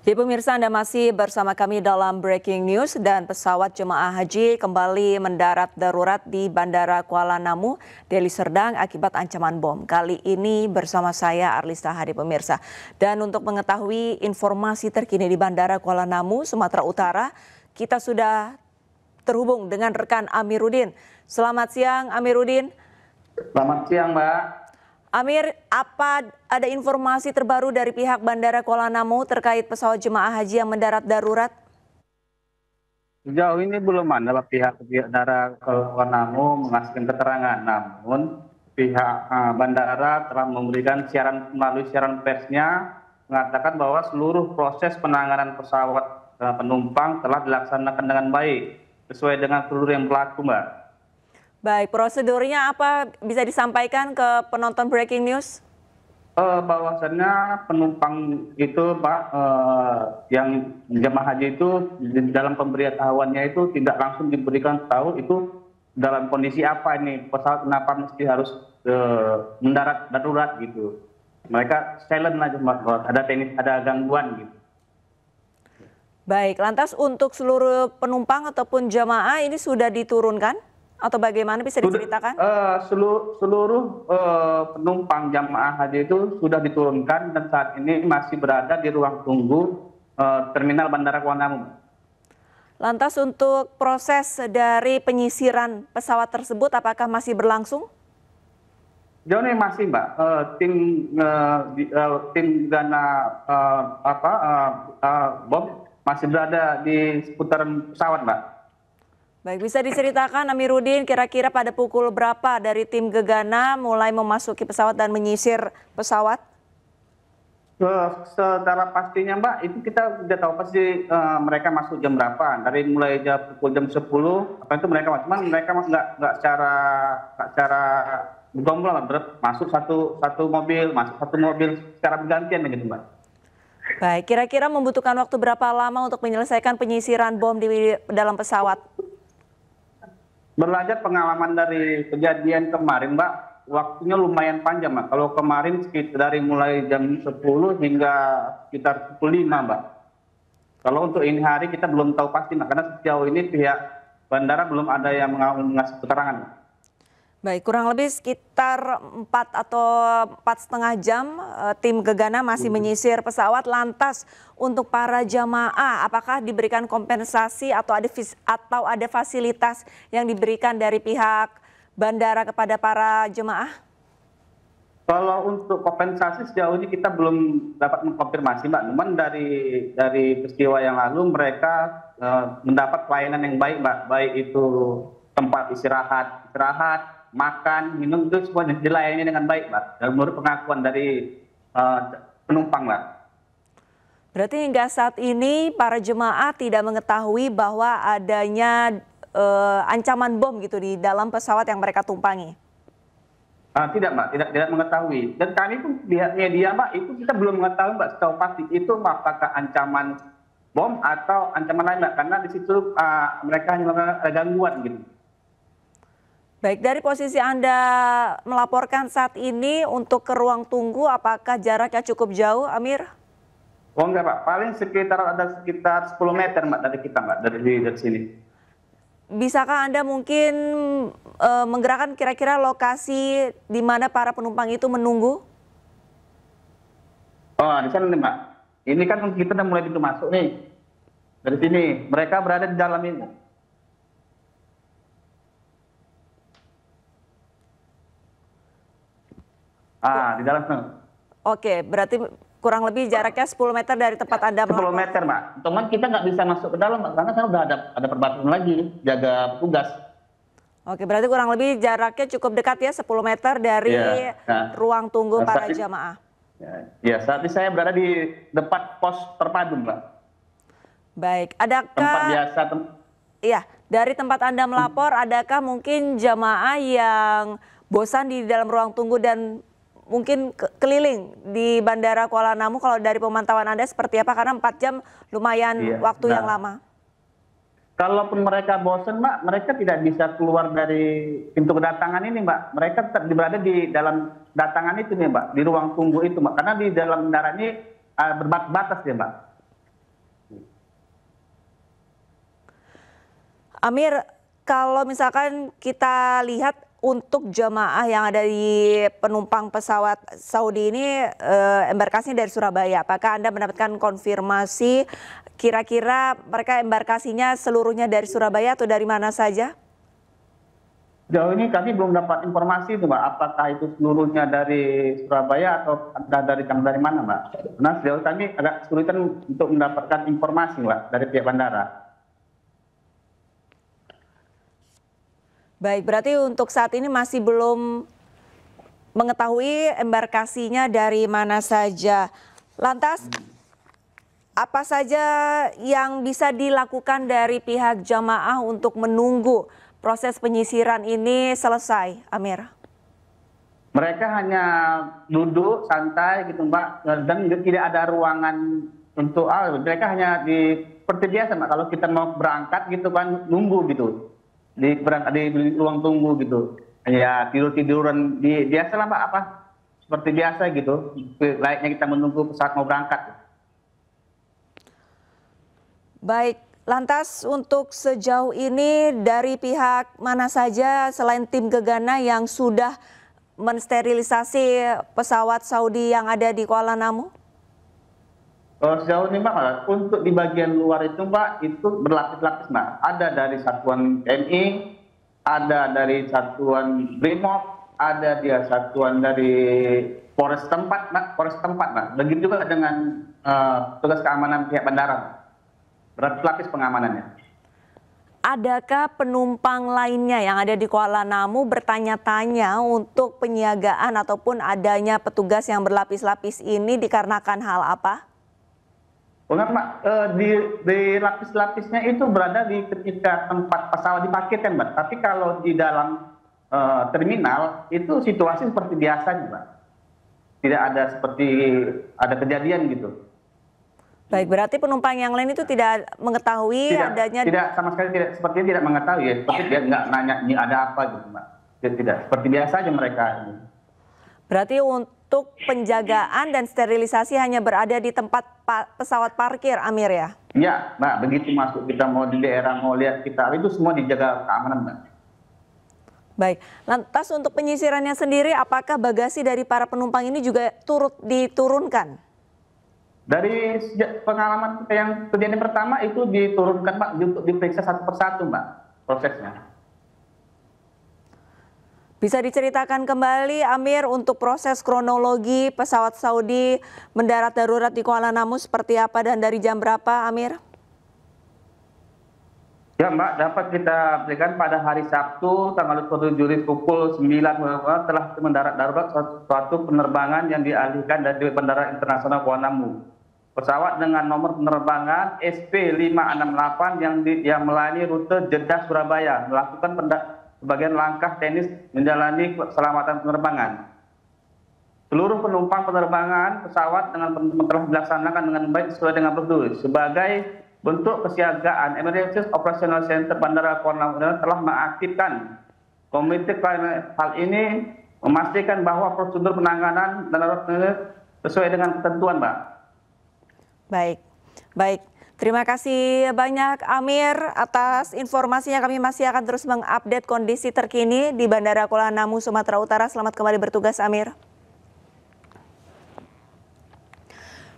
Ya pemirsa, Anda masih bersama kami dalam Breaking News dan pesawat jemaah haji kembali mendarat darurat di Bandara Kuala Namu, Deli Serdang akibat ancaman bom. Kali ini bersama saya Arlista Hadi pemirsa. Dan untuk mengetahui informasi terkini di Bandara Kuala Namu, Sumatera Utara, kita sudah terhubung dengan rekan Amiruddin. Selamat siang Amiruddin. Selamat siang Mbak. Amir, apa ada informasi terbaru dari pihak Bandara Kuala Namu terkait pesawat jemaah haji yang mendarat darurat? Sejauh ini belum ada pihak Bandara Kuala Namu mengasihkan keterangan, namun pihak bandara telah memberikan melalui siaran persnya mengatakan bahwa seluruh proses penanganan pesawat penumpang telah dilaksanakan dengan baik sesuai dengan prosedur yang berlaku, Mbak. Baik, prosedurnya apa bisa disampaikan ke penonton Breaking News? Bahwasannya penumpang itu Pak, yang jemaah haji itu dalam pemberitahuannya itu tidak langsung diberikan tahu itu dalam kondisi apa ini pesawat, kenapa mesti harus mendarat darurat gitu. Mereka silent aja Mbak, ada gangguan gitu. Baik, lantas untuk seluruh penumpang ataupun jamaah ini sudah diturunkan? Atau bagaimana bisa diceritakan? Seluruh penumpang jamaah haji itu sudah diturunkan dan saat ini masih berada di ruang tunggu terminal Bandara Kuala Namu. Lantas untuk proses dari penyisiran pesawat tersebut apakah masih berlangsung? Jauh ini masih Mbak, tim Gana bom masih berada di seputaran pesawat Mbak. Baik, bisa diceritakan Amiruddin kira-kira pada pukul berapa dari tim Gegana mulai memasuki pesawat dan menyisir pesawat? Secara pastinya Mbak, itu kita tidak tahu pasti mereka masuk jam berapa. Dari mulai pukul jam 10, apa itu mereka nggak secara bergerombol masuk satu mobil, secara bergantian begitu Mbak. Baik, kira-kira membutuhkan waktu berapa lama untuk menyelesaikan penyisiran bom di dalam pesawat? Belajar pengalaman dari kejadian kemarin, Mbak, waktunya lumayan panjang, Mbak. Kalau kemarin dari mulai jam 10 hingga sekitar pukul 5, Mbak. Kalau untuk ini hari kita belum tahu pasti, Mbak, karena sejauh ini pihak bandara belum ada yang mengasih keterangan, Mbak. Baik, kurang lebih sekitar 4 atau 4,5 jam tim Gegana masih menyisir pesawat. Lantas untuk para jamaah, apakah diberikan kompensasi atau ada fasilitas yang diberikan dari pihak bandara kepada para jemaah? Kalau untuk kompensasi sejauh ini kita belum dapat mengkonfirmasi, Mbak. Namun dari peristiwa yang lalu mereka mendapat pelayanan yang baik, Mbak. Baik itu tempat istirahat, makan, minum itu semuanya dilayani dengan baik, Mbak. Dan menurut pengakuan dari penumpang, Mbak. Berarti hingga saat ini para jemaah tidak mengetahui bahwa adanya ancaman bom gitu di dalam pesawat yang mereka tumpangi? Tidak, Mbak, tidak mengetahui. Dan kami pun pihak media, Mbak, itu kita belum mengetahui, Mbak, setahu pasti itu apakah ancaman bom atau ancaman lain, Mbak. Karena di situ mereka hanya ada gangguan gitu. Baik, dari posisi Anda melaporkan saat ini untuk ke ruang tunggu, apakah jaraknya cukup jauh, Amir? Oh enggak, Pak. Paling ada sekitar 10 meter, Mbak, dari kita, Mbak, dari sini. Bisakah Anda mungkin menggerakkan kira-kira lokasi di mana para penumpang itu menunggu? Oh, di sana nih, Mbak. Ini kan kita udah mulai pintu masuk nih. Dari sini, mereka berada di dalam ini. Di dalam sana. Oke, berarti kurang lebih jaraknya 10 meter dari tempat Anda 10 meter, Mbak. Cuman kita nggak bisa masuk ke dalam, Mbak, karena kan udah ada perbatasan lagi, jaga petugas. Oke, berarti kurang lebih jaraknya cukup dekat ya, 10 meter dari ruang tunggu para jamaah. Ya, saat ini saya berada di depan pos terpadu, Mbak. Baik, adakah tempat biasa iya, dari tempat Anda melapor, adakah mungkin jamaah yang bosan di dalam ruang tunggu dan mungkin keliling di Bandara Kuala Namu? Kalau dari pemantauan Anda seperti apa? Karena 4 jam lumayan waktu yang lama. Kalaupun mereka bosan, Mbak, mereka tidak bisa keluar dari pintu kedatangan ini, Mbak. Mereka tetap berada di dalam datangan itu nih, Mbak, di ruang tunggu itu, Mbak. Karena di dalam bandara ini berbatas ya, Mbak. Amir, kalau misalkan kita lihat untuk jemaah yang ada di penumpang pesawat Saudi ini embarkasinya dari Surabaya, apakah Anda mendapatkan konfirmasi kira-kira mereka embarkasinya seluruhnya dari Surabaya atau dari mana saja? Sejauh ini kami belum dapat informasi itu Mbak, apakah itu seluruhnya dari Surabaya atau ada dari mana Mbak? Karena sejauh kami agak kesulitan untuk mendapatkan informasi Mbak dari pihak bandara. Baik, berarti untuk saat ini masih belum mengetahui embarkasinya dari mana saja. Lantas, apa saja yang bisa dilakukan dari pihak jamaah untuk menunggu proses penyisiran ini selesai, Amir? Mereka hanya duduk santai gitu Mbak, dan tidak ada ruangan untuk mereka hanya seperti biasa Mbak, kalau kita mau berangkat gitu kan nunggu gitu. Di ruang tunggu gitu, ya tiduran biasa lah Mbak, seperti biasa gitu, layaknya kita menunggu pesawat mau berangkat. Baik, lantas untuk sejauh ini dari pihak mana saja selain tim Gegana yang sudah mensterilisasi pesawat Saudi yang ada di Kuala Namu? Sejauh ini Mbak, untuk di bagian luar itu Mbak, itu berlapis-lapis Mbak. Ada dari satuan TNI, ada dari satuan Brimob, ada dia satuan dari Polres tempat Mbak. Begitu juga dengan tugas keamanan pihak bandara. Berlapis-lapis pengamanannya. Adakah penumpang lainnya yang ada di Kuala Namu bertanya-tanya untuk penyiagaan ataupun adanya petugas yang berlapis-lapis ini dikarenakan hal apa? Enggak, Mbak, di lapis-lapisnya itu berada di ketika tempat pesawat diparkirkan, Mbak. Tapi kalau di dalam terminal itu situasi seperti biasa, Mbak. Tidak ada seperti ada kejadian gitu. Baik, berarti penumpang yang lain itu tidak mengetahui adanya... Tidak, sama sekali tidak, sepertinya tidak mengetahui ya. Seperti dia nggak nanya ini ada apa gitu, Mbak. Tidak, seperti biasa aja mereka. Berarti untuk penjagaan dan sterilisasi hanya berada di tempat pesawat parkir, Amir ya? Ya, Mbak, begitu masuk kita mau di daerah, mau lihat kita, itu semua dijaga keamanan, Mbak. Baik, lantas untuk penyisirannya sendiri, apakah bagasi dari para penumpang ini juga turut diturunkan? Dari pengalaman kita yang kejadian pertama itu diturunkan, Pak, untuk diperiksa satu persatu, Mbak, prosesnya. Bisa diceritakan kembali, Amir, untuk proses kronologi pesawat Saudi mendarat darurat di Kuala Namu seperti apa dan dari jam berapa, Amir? Ya, Mbak, dapat kita berikan pada hari Sabtu, tanggal 7 Juli pukul 9 telah mendarat darurat suatu penerbangan yang dialihkan dari Bandara Internasional Kuala Namu. Pesawat dengan nomor penerbangan SP568 yang melayani rute Jeddah Surabaya melakukan sebagian langkah teknis menjalani keselamatan penerbangan. Seluruh penumpang penerbangan pesawat telah dilaksanakan dengan baik sesuai dengan prosedur. Sebagai bentuk kesiagaan, Emergency Operational Center Bandara Kuala Namu telah mengaktifkan komite hal ini memastikan bahwa prosedur penanganan darurat sesuai dengan ketentuan, Mbak. Baik. Terima kasih banyak Amir atas informasinya. Kami masih akan terus mengupdate kondisi terkini di Bandara Kuala Namu, Sumatera Utara. Selamat kembali bertugas, Amir.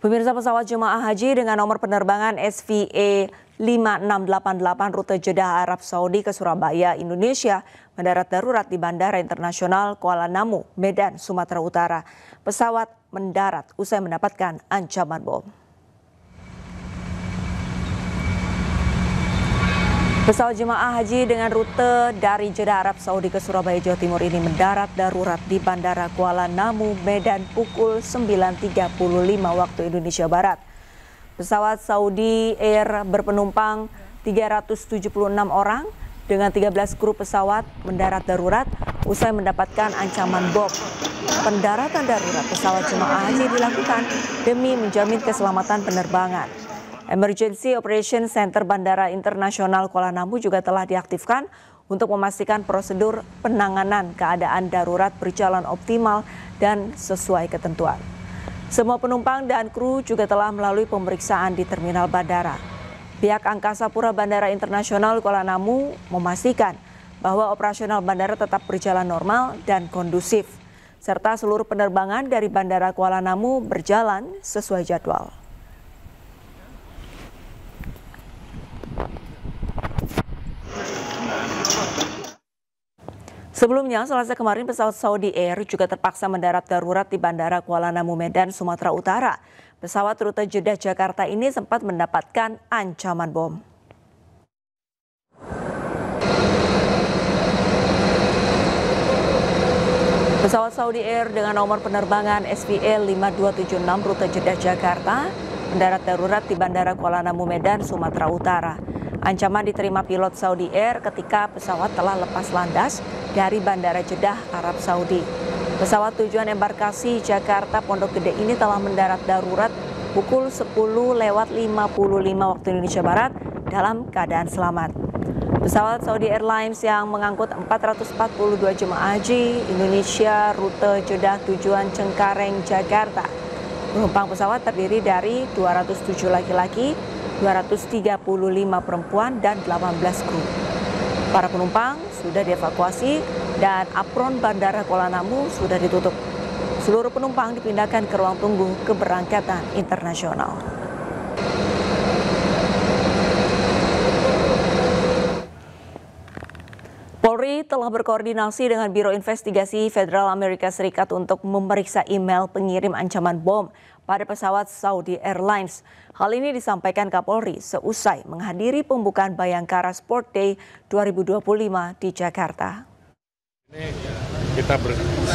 Pemirsa, pesawat jemaah haji dengan nomor penerbangan SVA 5688 rute Jeddah Arab Saudi ke Surabaya, Indonesia mendarat darurat di Bandara Internasional Kuala Namu, Medan, Sumatera Utara. Pesawat mendarat usai mendapatkan ancaman bom. Pesawat jemaah haji dengan rute dari Jeddah Arab Saudi ke Surabaya, Jawa Timur ini mendarat darurat di Bandara Kuala Namu, Medan pukul 9.35 waktu Indonesia Barat. Pesawat Saudi Air berpenumpang 376 orang dengan 13 kru pesawat mendarat darurat usai mendapatkan ancaman bom. Pendaratan darurat pesawat jemaah haji dilakukan demi menjamin keselamatan penerbangan. Emergency Operation Center Bandara Internasional Kuala Namu juga telah diaktifkan untuk memastikan prosedur penanganan keadaan darurat berjalan optimal dan sesuai ketentuan. Semua penumpang dan kru juga telah melalui pemeriksaan di terminal bandara. Pihak Angkasa Pura Bandara Internasional Kuala Namu memastikan bahwa operasional bandara tetap berjalan normal dan kondusif, serta seluruh penerbangan dari Bandara Kuala Namu berjalan sesuai jadwal. Sebelumnya, Selasa kemarin pesawat Saudi Air juga terpaksa mendarat darurat di Bandara Kuala Namu, Medan, Sumatera Utara. Pesawat rute Jeddah Jakarta ini sempat mendapatkan ancaman bom. Pesawat Saudi Air dengan nomor penerbangan SVL 5276 rute Jeddah Jakarta mendarat darurat di Bandara Kuala Namu, Medan, Sumatera Utara. Ancaman diterima pilot Saudi Air ketika pesawat telah lepas landas dari Bandara Jeddah, Arab Saudi. Pesawat tujuan embarkasi Jakarta Pondok Gede ini telah mendarat darurat pukul 10.55 waktu Indonesia Barat dalam keadaan selamat. Pesawat Saudi Airlines yang mengangkut 442 jemaah haji Indonesia rute Jeddah tujuan Cengkareng, Jakarta. Penumpang pesawat terdiri dari 207 laki-laki, 235 perempuan, dan 18 kru. Para penumpang sudah dievakuasi dan apron Bandara Kuala Namu sudah ditutup. Seluruh penumpang dipindahkan ke ruang tunggu keberangkatan internasional. Polri telah berkoordinasi dengan Biro Investigasi Federal Amerika Serikat untuk memeriksa email pengirim ancaman bom pada pesawat Saudi Airlines. Hal ini disampaikan Kapolri seusai menghadiri pembukaan Bayangkara Sport Day 2025 di Jakarta. Ini kita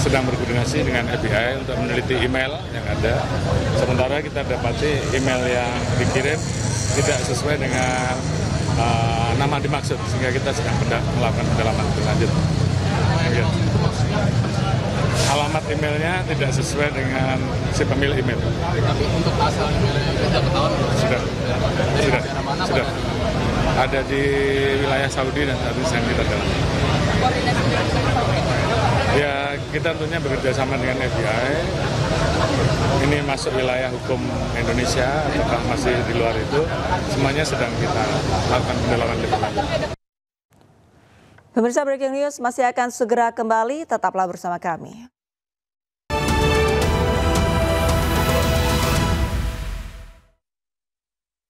sedang berkoordinasi dengan FBI untuk meneliti email yang ada. Sementara kita dapati email yang dikirim tidak sesuai dengan nama dimaksud, sehingga kita sedang melakukan pendalaman lebih lanjut. Ya. Alamat emailnya tidak sesuai dengan si pemilik email. Tapi untuk asal emailnya sudah ketahuan? Sudah. Ada di wilayah Saudi dan saat ini sedang kita dalami. Ya, kita tentunya bekerja sama dengan FBI. Ini masuk wilayah hukum Indonesia atau masih di luar itu, semuanya sedang kita lakukan pendalaman lebih lanjut. Pemirsa, Breaking News masih akan segera kembali, tetaplah bersama kami.